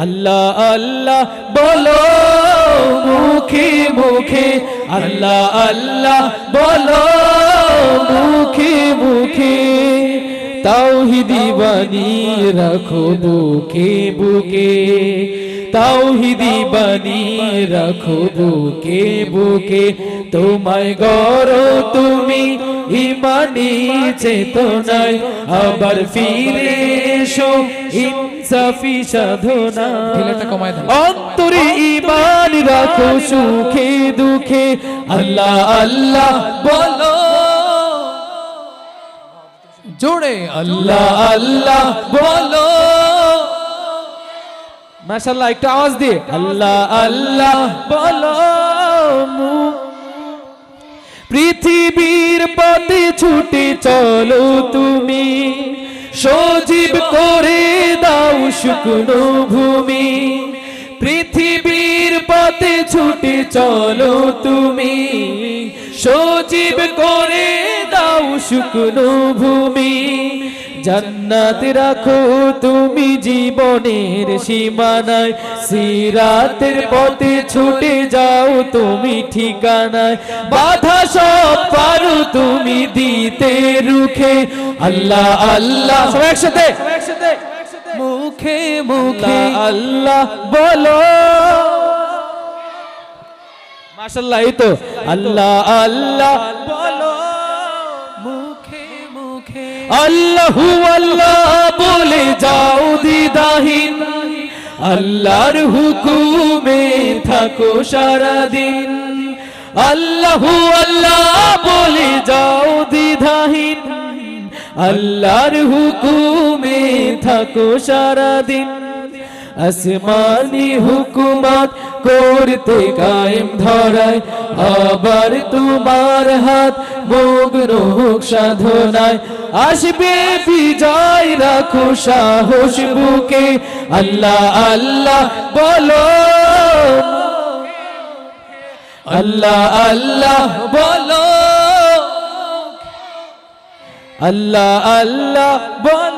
আল্লাহ আল্লাহ বলো মুখে মুখে, আল্লাহ আল্লাহ বলো মুখে মুখে, তাওহীদি বানিয়ে রাখো বুকে বুকে, তাওহীদি বানিয়ে রাখো বুকে বুকে। তোমায় গড়ো তুমি ইমানি চেতনায়, আবার ফিরে এসো ইনসাফি সাধনায়। অন্তরে ঈমান রাখো সুখে দুঃখে, আল্লাহ আল্লাহ বলো জোরে, আল্লাহ আল্লাহ বলো। মাশাআল্লাহ, একটু আওয়াজ দিয়ে আল্লাহ আল্লাহ বলো। পৃথিবীর পথে ছুটে চলো তুমি, সজীব করে দাও শুকনো ভূমি। পৃথিবীর পথে ছুটে চলো তুমি, সজীব করে দাও শুকনো ভূমি। জান্নাত রাখো তুমি জীবনের সীমানায়, সিরাতের পথে ছুটে যাও তুমি ঠিকানায়। বাধা সব পারো তুমি দিতে রুখে, আল্লাহ আল্লাহ সবাই একসাথে মুখে মুখে আল্লাহ বলো। মাশাআল্লাহ, এই তো আল্লাহ আল্লাহ বলো মুখে মুখে। আল্লাহু আল্লাহ বলে যাও দ্বিধাহীন, আল্লাহর হুকুমে থাকো সারাদিন। আল্লাহু আল্লাহ বলে যাও দ্বিধাহীন, আল্লাহর হুকুমে থাকো সারাদিন। আসমানি হুকুমত করতে কায়েম ধরায়, আবার তোমার হাত মগ্ন হোক সাধনায়। আসবে বিজয় রাখো সাহস বুকে, আল্লাহ আল্লাহ বলো, আল্লাহ আল্লাহ বলো, আল্লাহ আল্লাহ বলো।